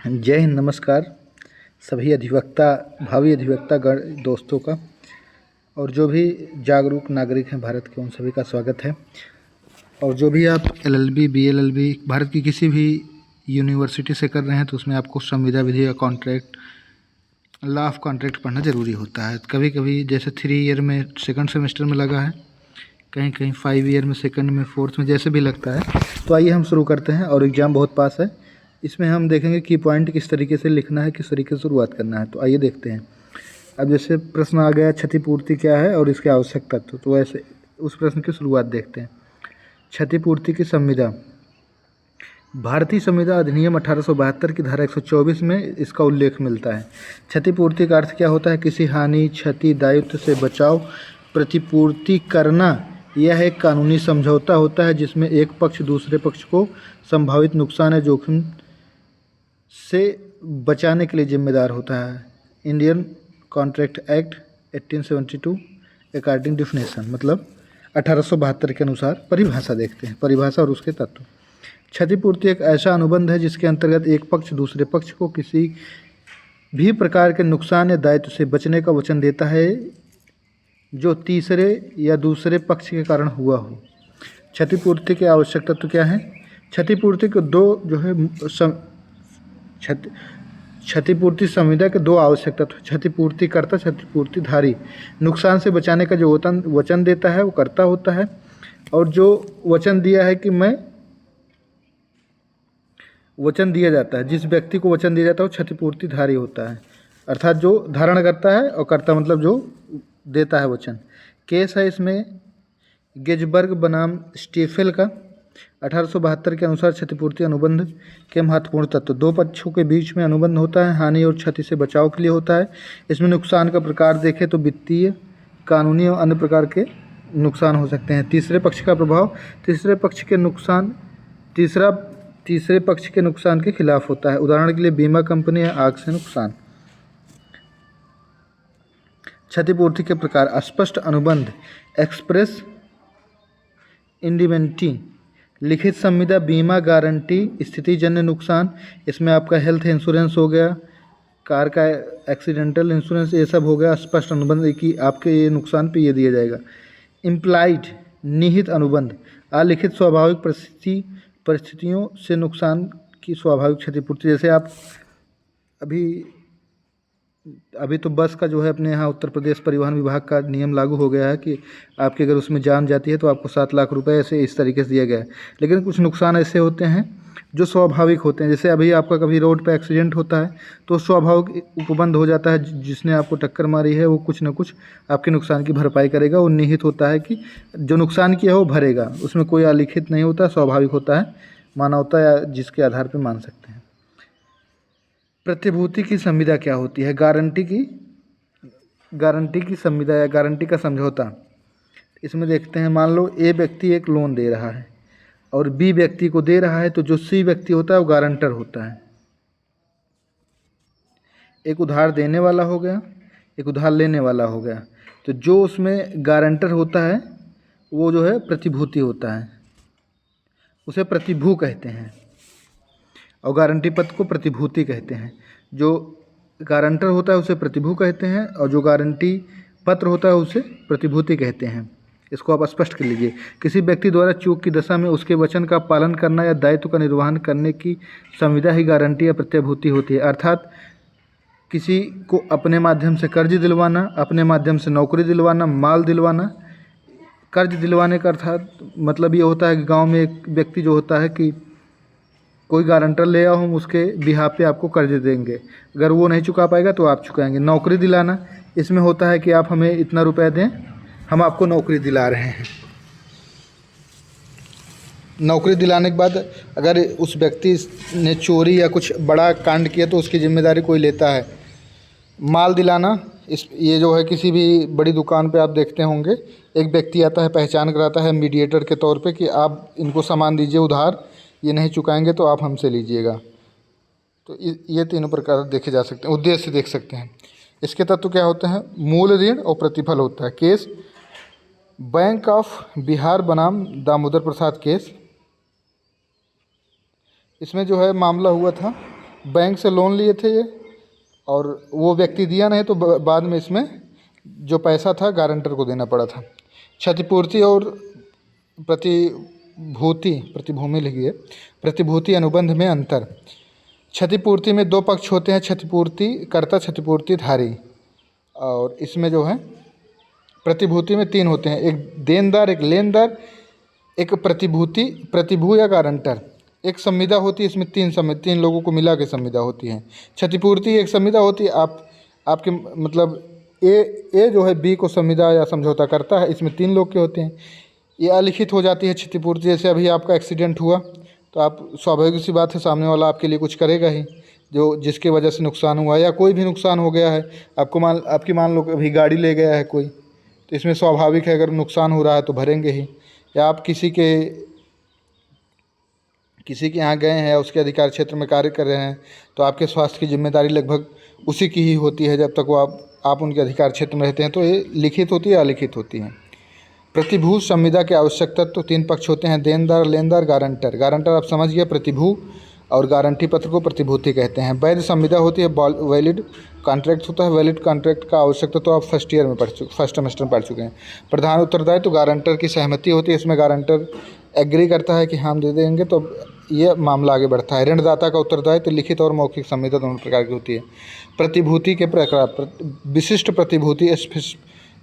जय हिंद, नमस्कार सभी अधिवक्ता, भावी अधिवक्ता गण दोस्तों का और जो भी जागरूक नागरिक हैं भारत के, उन सभी का स्वागत है। और जो भी आप LLB BLLB भारत की किसी भी यूनिवर्सिटी से कर रहे हैं तो उसमें आपको संविदा विधि या कॉन्ट्रैक्ट, लॉ ऑफ कॉन्ट्रैक्ट पढ़ना ज़रूरी होता है। कभी कभी जैसे 3 ईयर में सेकंड सेमेस्टर में लगा है, कहीं कहीं 5 ईयर में, सेकंड में, फोर्थ में, जैसे भी लगता है। तो आइए हम शुरू करते हैं। और एग्ज़ाम बहुत पास है, इसमें हम देखेंगे की पॉइंट किस तरीके से लिखना है, किस तरीके से शुरुआत करना है। तो आइए देखते हैं। अब जैसे प्रश्न आ गया, क्षतिपूर्ति क्या है और इसके आवश्यक तत्व। तो वैसे उस प्रश्न की शुरुआत देखते हैं। क्षतिपूर्ति की संविदा, भारतीय संविदा अधिनियम 1872 की धारा 124 में इसका उल्लेख मिलता है। क्षतिपूर्ति का अर्थ क्या होता है? किसी हानि, क्षति, दायित्व से बचाव, प्रतिपूर्ति करना। यह एक कानूनी समझौता होता है जिसमें एक पक्ष दूसरे पक्ष को संभावित नुकसान या जोखिम से बचाने के लिए जिम्मेदार होता है। Indian contract act 1872 according definition, मतलब 1872 के अनुसार परिभाषा देखते हैं, परिभाषा और उसके तत्व। क्षतिपूर्ति एक ऐसा अनुबंध है जिसके अंतर्गत एक पक्ष दूसरे पक्ष को किसी भी प्रकार के नुकसान या दायित्व से बचने का वचन देता है जो तीसरे या दूसरे पक्ष के कारण हुआ हो। क्षतिपूर्ति के आवश्यक तत्व क्या है? क्षतिपूर्ति के दो जो है क्षतिपूर्ति संविदा के दो आवश्यक तत्व, क्षतिपूर्तिकर्ता, क्षतिपूर्तिधारी। नुकसान से बचाने का जो वचन देता है वो कर्ता होता है, और जो वचन दिया है कि मैं वचन दिया जाता है, जिस व्यक्ति को वचन दिया जाता है वो क्षतिपूर्तिधारी होता है, अर्थात जो धारण करता है, और कर्ता मतलब जो देता है वचन। केस है इसमें गेजबर्ग बनाम स्टीफेल का। 1872 के अनुसार क्षतिपूर्ति अनुबंध के महत्वपूर्ण तत्व, दो पक्षों के बीच में अनुबंध होता है, हानि और क्षति से बचाव के लिए होता है। इसमें नुकसान का प्रकार देखें तो वित्तीय, कानूनी और अन्य प्रकार के नुकसान हो सकते हैं। तीसरे पक्ष का प्रभाव, तीसरे पक्ष के नुकसान तीसरे पक्ष के नुकसान के खिलाफ होता है। उदाहरण के लिए बीमा कंपनी या आग से नुकसान। क्षतिपूर्ति के प्रकार, अस्पष्ट अनुबंध, एक्सप्रेस इंडिमेनिटी, लिखित संविदा, बीमा गारंटी, स्थितिजन्य नुकसान, इसमें आपका हेल्थ इंश्योरेंस हो गया, कार का एक्सीडेंटल इंश्योरेंस, ये सब हो गया। स्पष्ट अनुबंध कि आपके ये नुकसान पे ये दिया जाएगा। इम्प्लाइड, निहित अनुबंध, अलिखित स्वाभाविक परिस्थितियों से नुकसान की स्वाभाविक क्षतिपूर्ति। जैसे आप अभी तो बस का जो है अपने यहाँ उत्तर प्रदेश परिवहन विभाग का नियम लागू हो गया है कि आपकी अगर उसमें जान जाती है तो आपको 7 लाख रुपए ऐसे इस तरीके से दिया गया है। लेकिन कुछ नुकसान ऐसे होते हैं जो स्वाभाविक होते हैं। जैसे अभी आपका कभी रोड पे एक्सीडेंट होता है तो स्वाभाविक उपबंध हो जाता है, जिसने आपको टक्कर मारी है वो कुछ न कुछ आपके नुकसान की भरपाई करेगा। वो निहित होता है कि जो नुकसान किया है वो भरेगा, उसमें कोई अलिखित नहीं होता, स्वाभाविक होता है, मानवता या जिसके आधार पर मान सकते हैं। प्रतिभूति की संविदा क्या होती है? गारंटी की संविदा या गारंटी का समझौता। इसमें देखते हैं, मान लो ए व्यक्ति एक लोन दे रहा है और बी व्यक्ति को दे रहा है, तो जो सी व्यक्ति होता है वो गारंटर होता है। एक उधार देने वाला हो गया, एक उधार लेने वाला हो गया। तो जो उसमें गारंटर होता है वो जो है प्रतिभूति होता है, उसे प्रतिभू कहते हैं, और गारंटी पत्र को प्रतिभूति कहते हैं। जो गारंटर होता है उसे प्रतिभू कहते हैं, और जो गारंटी पत्र होता है उसे प्रतिभूति कहते हैं। इसको आप स्पष्ट कर लीजिए। किसी व्यक्ति द्वारा चूक की दशा में उसके वचन का पालन करना या दायित्व का निर्वहन करने की संविदा ही गारंटी या प्रत्यभूति होती है। अर्थात किसी को अपने माध्यम से कर्ज दिलवाना, अपने माध्यम से नौकरी दिलवाना, माल दिलवाना। कर्ज दिलवाने का अर्थात मतलब ये होता है कि गाँव में एक व्यक्ति जो होता है कि कोई गारंटर ले आओ, हम उसके बिहाफ पे आपको कर्ज देंगे, अगर वो नहीं चुका पाएगा तो आप चुकाएंगे। नौकरी दिलाना, इसमें होता है कि आप हमें इतना रुपए दें, हम आपको नौकरी दिला रहे हैं। नौकरी दिलाने के बाद अगर उस व्यक्ति ने चोरी या कुछ बड़ा कांड किया तो उसकी जिम्मेदारी कोई लेता है। माल दिलाना, ये जो है किसी भी बड़ी दुकान पे आप देखते होंगे, एक व्यक्ति आता है, पहचान कराता है मीडिएटर के तौर पे कि आप इनको सामान दीजिए उधार, ये नहीं चुकाएंगे तो आप हमसे लीजिएगा। तो ये तीनों प्रकार देखे जा सकते हैं, उद्देश्य देख सकते हैं। इसके तत्व क्या होते हैं? मूल ऋण और प्रतिफल होता है। केस बैंक ऑफ बिहार बनाम दामोदर प्रसाद केस। इसमें जो है मामला हुआ था बैंक से लोन लिए थे ये, और वो व्यक्ति दिया नहीं तो बाद में इसमें जो पैसा था गारंटर को देना पड़ा था। क्षतिपूर्ति और प्रतिभूति लिखी है, प्रतिभूति अनुबंध में अंतर। क्षतिपूर्ति में दो पक्ष होते हैं, क्षतिपूर्ति कर्ता, क्षतिपूर्ति धारी। और इसमें जो है प्रतिभूति में तीन होते हैं, एक देनदार, एक लेनदार, एक प्रतिभू या गारंटर। एक संविदा होती है, इसमें तीन लोगों को मिला के संविदा होती है। क्षतिपूर्ति एक संविदा होती है, आपके मतलब ए जो है बी को संविदा या समझौता करता है, इसमें तीन लोग के होते हैं। ये अलिखित हो जाती है क्षतिपूर्ति। जैसे अभी आपका एक्सीडेंट हुआ तो आप, स्वाभाविक सी बात है, सामने वाला आपके लिए कुछ करेगा ही, जो जिसके वजह से नुकसान हुआ, या कोई भी नुकसान हो गया है आपकी मान लो अभी गाड़ी ले गया है कोई, तो इसमें स्वाभाविक है अगर नुकसान हो रहा है तो भरेंगे ही। या आप किसी के यहाँ गए हैं या उसके अधिकार क्षेत्र में कार्य कर रहे हैं तो आपके स्वास्थ्य की जिम्मेदारी लगभग उसी की ही होती है जब तक वो आप उनके अधिकार क्षेत्र में रहते हैं। तो ये लिखित होती है, अलिखित होती है। प्रतिभू संविदा के आवश्यक तत्व, तीन पक्ष होते हैं, देनदार, लेनदार, गारंटर। गारंटर आप समझ गए, प्रतिभू और गारंटी पत्र को प्रतिभूति कहते हैं। वैध संविदा होती है, वैलिड कॉन्ट्रैक्ट होता है। वैलिड कॉन्ट्रैक्ट का आवश्यकता तो आप फर्स्ट सेमेस्टर में पढ़ चुके हैं। प्रधान उत्तरदायित्व तो गारंटर की सहमति होती है, इसमें गारंटर एग्री करता है कि हम दे देंगे तो ये मामला आगे बढ़ता है। ऋणदाता का उत्तरदायित्व तो लिखित और मौखिक संविदा दोनों प्रकार की होती है। प्रतिभूति के प्रकार, विशिष्ट प्रतिभूति,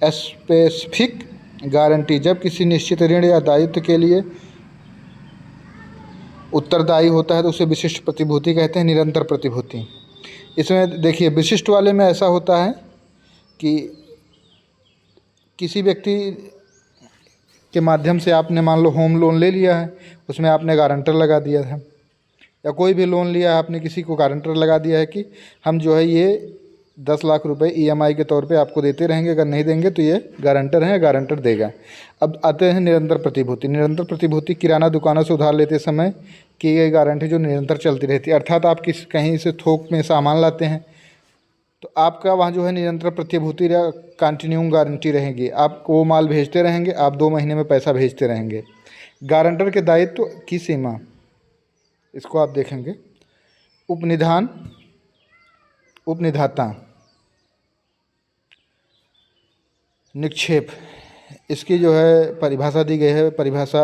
स्पेसिफिक गारंटी, जब किसी निश्चित ऋण या दायित्व के लिए उत्तरदायी होता है तो उसे विशिष्ट प्रतिभूति कहते हैं। निरंतर प्रतिभूति, इसमें देखिए विशिष्ट वाले में ऐसा होता है कि किसी व्यक्ति के माध्यम से आपने मान लो होम लोन ले लिया है, उसमें आपने गारंटर लगा दिया था, या कोई भी लोन लिया है आपने किसी को गारंटर लगा दिया है कि हम जो है ये 10 लाख रुपए EMI के तौर पे आपको देते रहेंगे, अगर नहीं देंगे तो ये गारंटर है, गारंटर देगा। अब आते हैं निरंतर प्रतिभूति। निरंतर प्रतिभूति किराना दुकानों से उधार लेते समय की गई गारंटी जो निरंतर चलती रहती है। अर्थात आप कहीं से थोक में सामान लाते हैं तो आपका वहाँ जो है निरंतर प्रतिभूति या कंटिन्यूइंग गारंटी रहेगी। आप वो माल भेजते रहेंगे, आप 2 महीने में पैसा भेजते रहेंगे। गारंटर के दायित्व की सीमा, इसको आप देखेंगे। उपनिधान, उपनिधाता, निक्षेप, इसकी जो है परिभाषा दी गई है, परिभाषा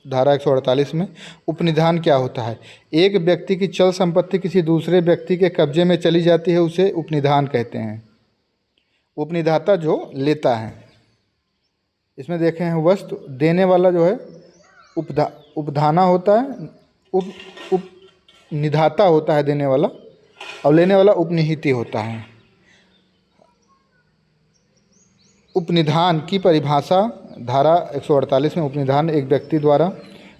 धारा 148 में। उपनिधान क्या होता है? एक व्यक्ति की चल संपत्ति किसी दूसरे व्यक्ति के कब्जे में चली जाती है, उसे उपनिधान कहते हैं। उपनिधाता जो लेता है, इसमें देखे हैं वस्तु देने वाला जो है उपधाना होता है, उपनिधाता होता है देने वाला, और लेने वाला उपनिहिती होता है। उपनिधान की परिभाषा धारा 148 में। उपनिधान एक व्यक्ति द्वारा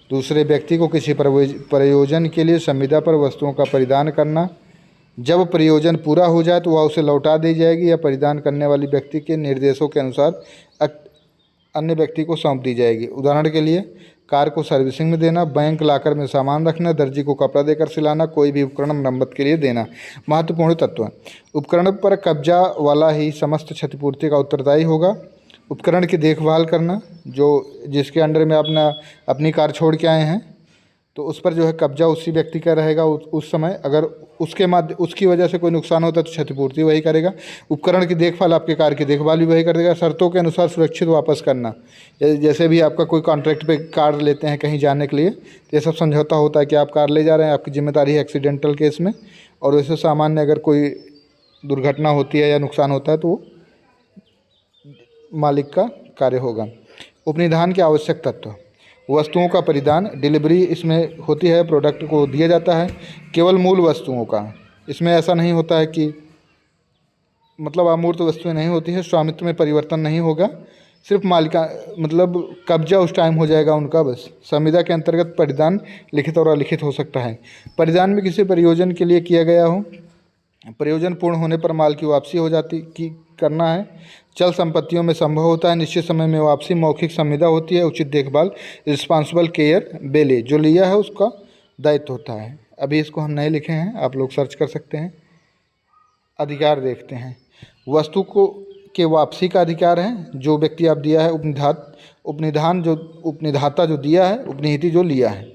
दूसरे व्यक्ति को किसी प्रयोजन के लिए संविदा पर वस्तुओं का परिधान करना। जब प्रयोजन पूरा हो जाए तो वह उसे लौटा दी जाएगी या परिधान करने वाले व्यक्ति के निर्देशों के अनुसार अन्य व्यक्ति को सौंप दी जाएगी। उदाहरण के लिए कार को सर्विसिंग में देना, बैंक लाकर में सामान रखना, दर्जी को कपड़ा देकर सिलाना, कोई भी उपकरण मरम्मत के लिए देना। महत्वपूर्ण तत्व, उपकरण पर कब्जा वाला ही समस्त क्षतिपूर्ति का उत्तरदायी होगा। उपकरण की देखभाल करना, जो जिसके अंडर में अपनी कार छोड़ के आए हैं तो उस पर जो है कब्जा उसी व्यक्ति का रहेगा उस समय। अगर उसकी वजह से कोई नुकसान होता है तो क्षतिपूर्ति वही करेगा। उपकरण की देखभाल, आपके कार की देखभाल भी वही कर देगा। शर्तों के अनुसार सुरक्षित वापस करना, जैसे भी आपका कोई कॉन्ट्रैक्ट पे कार लेते हैं कहीं जाने के लिए, तो ये सब समझौता होता है कि आप कार ले जा रहे हैं, आपकी जिम्मेदारी है एक्सीडेंटल केस में, और वैसे सामान्य अगर कोई दुर्घटना होती है या नुकसान होता है तो मालिक का कार्य होगा। उपनिधान के आवश्यक तत्व, वस्तुओं का परिधान, डिलीवरी इसमें होती है, प्रोडक्ट को दिया जाता है केवल मूल वस्तुओं का। इसमें ऐसा नहीं होता है कि मतलब अमूर्त वस्तुएं नहीं होती है, स्वामित्व में परिवर्तन नहीं होगा, सिर्फ मालिका मतलब कब्जा उस टाइम हो जाएगा उनका बस। संविदा के अंतर्गत परिधान लिखित और अलिखित हो सकता है। परिधान में किसी प्रयोजन के लिए किया गया हो, प्रयोजन पूर्ण होने पर माल की वापसी हो जाती की करना है। चल संपत्तियों में संभव होता है निश्चित समय में वापसी। मौखिक संविदा होती है। उचित देखभाल, रिस्पांसिबल केयर बेले, जो लिया है उसका दायित्व होता है। अभी इसको हम नहीं लिखे हैं, आप लोग सर्च कर सकते हैं। अधिकार देखते हैं, वस्तु को के वापसी का अधिकार है, जो व्यक्ति आप दिया है, उपनिधान जो उपनिधाता जो दिया है, उपनिहिती जो लिया है।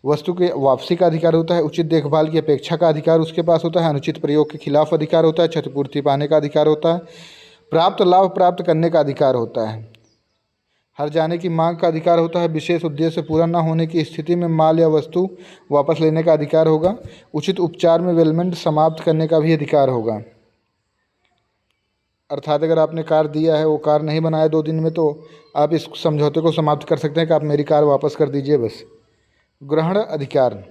वस्तु के वापसी का अधिकार होता है, उचित देखभाल की अपेक्षा का अधिकार उसके पास होता है, अनुचित प्रयोग के खिलाफ अधिकार होता है, क्षतिपूर्ति पाने का अधिकार होता है, प्राप्त लाभ प्राप्त करने का अधिकार होता है, हर जाने की मांग का अधिकार होता है, विशेष उद्देश्य पूरा न होने की स्थिति में माल या वस्तु वापस लेने का अधिकार होगा, उचित उपचार में वेलमेंट समाप्त करने का भी अधिकार होगा। अर्थात अगर आपने कार दिया है, वो कार नहीं बनाया 2 दिन में, तो आप इस समझौते को समाप्त कर सकते हैं कि आप मेरी कार वापस कर दीजिए बस। ग्रहण अधिकार,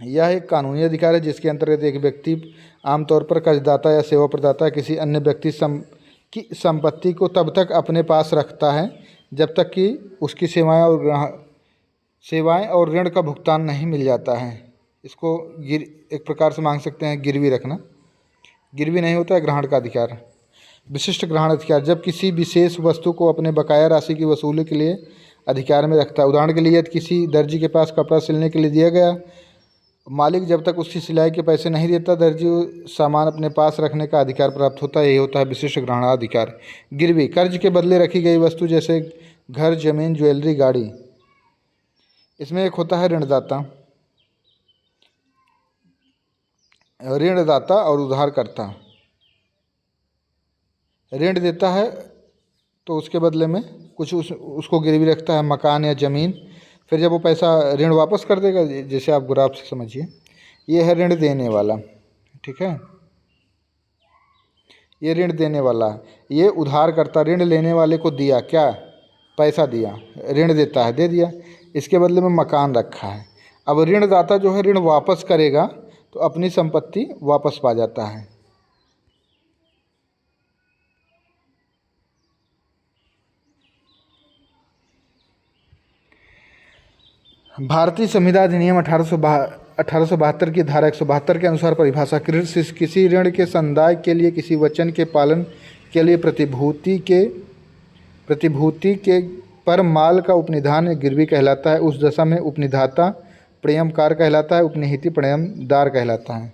यह एक कानूनी अधिकार है जिसके अंतर्गत एक व्यक्ति आमतौर पर कर्जदाता या सेवा प्रदाता किसी अन्य व्यक्ति की संपत्ति को तब तक अपने पास रखता है जब तक कि उसकी सेवाएं और ऋण का भुगतान नहीं मिल जाता है। इसको एक प्रकार से मांग सकते हैं गिरवी रखना। गिरवी नहीं होता है ग्रहण का अधिकार। विशिष्ट ग्रहण अधिकार, जब किसी विशेष वस्तु को अपने बकाया राशि की वसूली के लिए अधिकार में रखता है। उदाहरण के लिए यदि किसी दर्जी के पास कपड़ा सिलने के लिए दिया गया, मालिक जब तक उसकी सिलाई के पैसे नहीं देता, दर्जी सामान अपने पास रखने का अधिकार प्राप्त होता है। यही होता है विशिष्ट ग्रहणाधिकार। गिरवी, कर्ज के बदले रखी गई वस्तु जैसे घर, जमीन, ज्वेलरी, गाड़ी। इसमें एक होता है ऋणदाता, ऋणदाता और उधारकर्ता। ऋण देता है तो उसके बदले में कुछ उसको गिरवी रखता है, मकान या ज़मीन। फिर जब वो पैसा ऋण वापस कर देगा, जैसे आप ग्राफ से समझिए, ये है ऋण देने वाला, ठीक है, ये ऋण देने वाला। ये उधार करता, ऋण लेने वाले को दिया, क्या पैसा दिया, ऋण देता है, दे दिया, इसके बदले में मकान रखा है। अब ऋणदाता जो है ऋण वापस करेगा तो अपनी संपत्ति वापस पा जाता है। भारतीय संविदा अधिनियम 1872 की धारा 172 के अनुसार परिभाषा, किसी ऋण के संदाय के लिए किसी वचन के पालन के लिए प्रतिभूति के पर माल का उपनिधान गिरवी कहलाता है। उस दशा में उपनिधाता प्रेयमकार कहलाता है, उपनिहिती प्रेयमदार कहलाता है।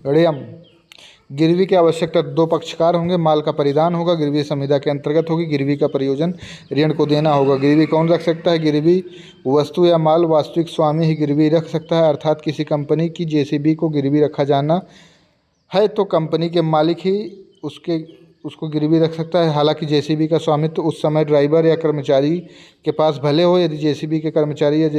ऋणम, गिरवी की आवश्यकता 2 पक्षकार होंगे, माल का परिधान होगा, गिरवी संविदा के अंतर्गत होगी, गिरवी का प्रयोजन ऋण को देना होगा। गिरवी कौन रख सकता है? गिरवी वस्तु या माल वास्तविक स्वामी ही गिरवी रख सकता है। अर्थात किसी कंपनी की जेसीबी को गिरवी रखा जाना है तो कंपनी के मालिक ही उसको गिरवी रख सकता है। हालांकि जेसीबी का स्वामित्व तो उस समय ड्राइवर या कर्मचारी के पास भले हो, यदि जेसीबी के कर्मचारी या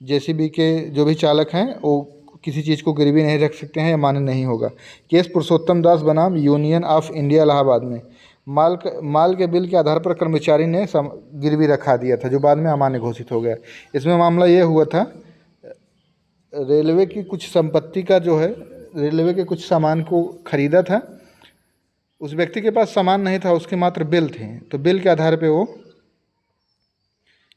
जेसीबी के जो भी चालक हैं वो किसी चीज़ को गिरवी नहीं रख सकते हैं या मान्य नहीं होगा। केस पुरुषोत्तम दास बनाम यूनियन ऑफ इंडिया इलाहाबाद में माल के बिल के आधार पर कर्मचारी ने गिरवी रखा दिया था, जो बाद में अमान्य घोषित हो गया। इसमें मामला ये हुआ था, रेलवे की कुछ संपत्ति का जो है, रेलवे के कुछ सामान को खरीदा था, उस व्यक्ति के पास सामान नहीं था, उसके मात्र बिल थे। तो बिल के आधार पे वो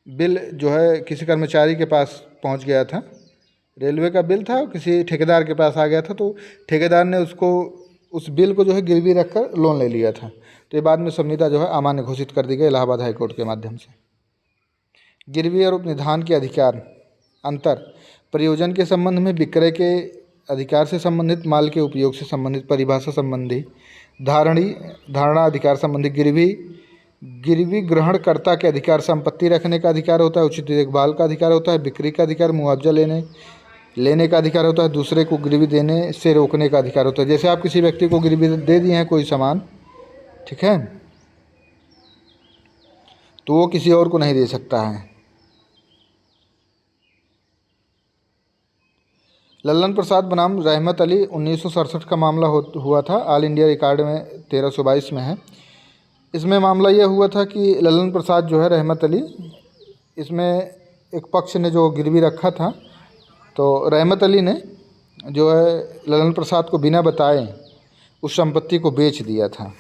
बिल जो है किसी कर्मचारी के पास पहुंच गया था, रेलवे का बिल था, किसी ठेकेदार के पास आ गया था, तो ठेकेदार ने उस बिल को जो है गिरवी रखकर लोन ले लिया था। तो ये बाद में संविदा जो है अमान्य घोषित कर दी गई इलाहाबाद हाई कोर्ट के माध्यम से। गिरवी और उपनिधान के अधिकार अंतर, प्रयोजन के संबंध में विक्रय के अधिकार से संबंधित, माल के उपयोग से संबंधित, परिभाषा संबंधी, धारणा अधिकार संबंधी। गिरवी ग्रहणकर्ता के अधिकार, संपत्ति रखने का अधिकार होता है, उचित देखभाल का अधिकार होता है, बिक्री का अधिकार, मुआवजा लेने का अधिकार होता है, दूसरे को गिरवी देने से रोकने का अधिकार होता है। जैसे आप किसी व्यक्ति को गिरवी दे दिए हैं कोई सामान, ठीक है, तो वो किसी और को नहीं दे सकता है। लल्लन प्रसाद बनाम रहमत अली 1967 का मामला हुआ था, ऑल इंडिया रिकॉर्ड में 1322 में है। इसमें मामला यह हुआ था कि लल्लन प्रसाद जो है रहमत अली, इसमें एक पक्ष ने जो गिरवी रखा था, तो रहमत अली ने जो है लल्लन प्रसाद को बिना बताए उस संपत्ति को बेच दिया था।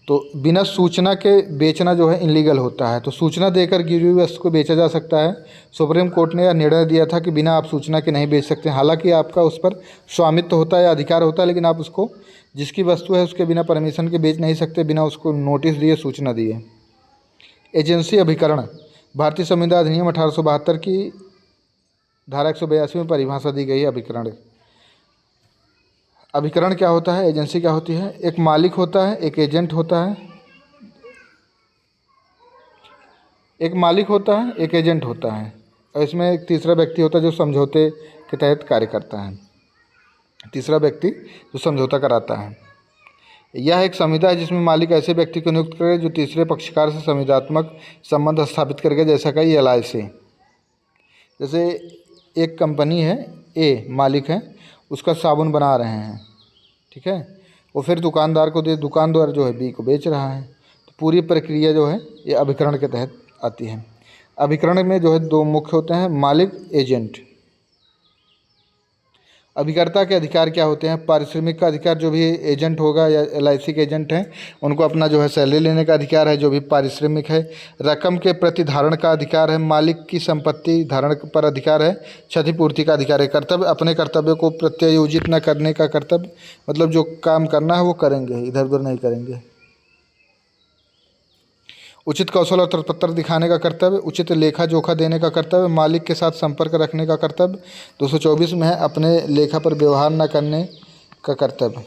तो बिना सूचना के बेचना जो है इनलीगल होता है। तो सूचना देकर गिरवी वस्तु को बेचा जा सकता है। सुप्रीम कोर्ट ने यह निर्णय दिया था कि बिना आप सूचना के नहीं बेच सकते। हालांकि आपका उस पर स्वामित्व होता है या अधिकार होता है, लेकिन आप उसको, जिसकी वस्तु है उसके बिना परमिशन के बेच नहीं सकते, बिना उसको नोटिस दिए, सूचना दिए। एजेंसी अभिकरण, भारतीय संविदा अधिनियम 1872 की धारा 182 में परिभाषा दी गई है अभिकरण। अभिकरण क्या होता है, एजेंसी क्या होती है? एक मालिक होता है, एक एजेंट होता है, एक मालिक होता है, एक एजेंट होता है, और इसमें एक तीसरा व्यक्ति होता है जो समझौते के तहत कार्य करता है। तीसरा व्यक्ति जो समझौता कराता है। यह एक संविदा है जिसमें मालिक ऐसे व्यक्ति को नियुक्त करे जो तीसरे पक्षकार से संविदात्मक संबंध स्थापित करके, जैसा कि LIC। जैसे एक कंपनी है, ए मालिक है, उसका साबुन बना रहे हैं, ठीक है, वो फिर दुकानदार को दे, दुकानदार जो है बी को बेच रहा है, तो पूरी प्रक्रिया जो है ये अभिकरण के तहत आती है। अभिकरण में जो है दो मुख्य होते हैं, मालिक, एजेंट। अभिकर्ता के अधिकार क्या होते हैं? पारिश्रमिक का अधिकार, जो भी एजेंट होगा या LIC के एजेंट हैं उनको अपना जो है सैलरी लेने का अधिकार है, जो भी पारिश्रमिक है। रकम के प्रति धारण का अधिकार है, मालिक की संपत्ति धारण पर अधिकार है। क्षतिपूर्ति का अधिकार है। कर्तव्य, अपने कर्तव्य को प्रत्यायोजित न करने का कर्तव्य, मतलब जो काम करना है वो करेंगे, इधर उधर नहीं करेंगे। उचित कौशल और तत्परता दिखाने का कर्तव्य, उचित लेखा जोखा देने का कर्तव्य, मालिक के साथ संपर्क रखने का कर्तव्य। 224 में है अपने लेखा पर व्यवहार न करने का कर्तव्य।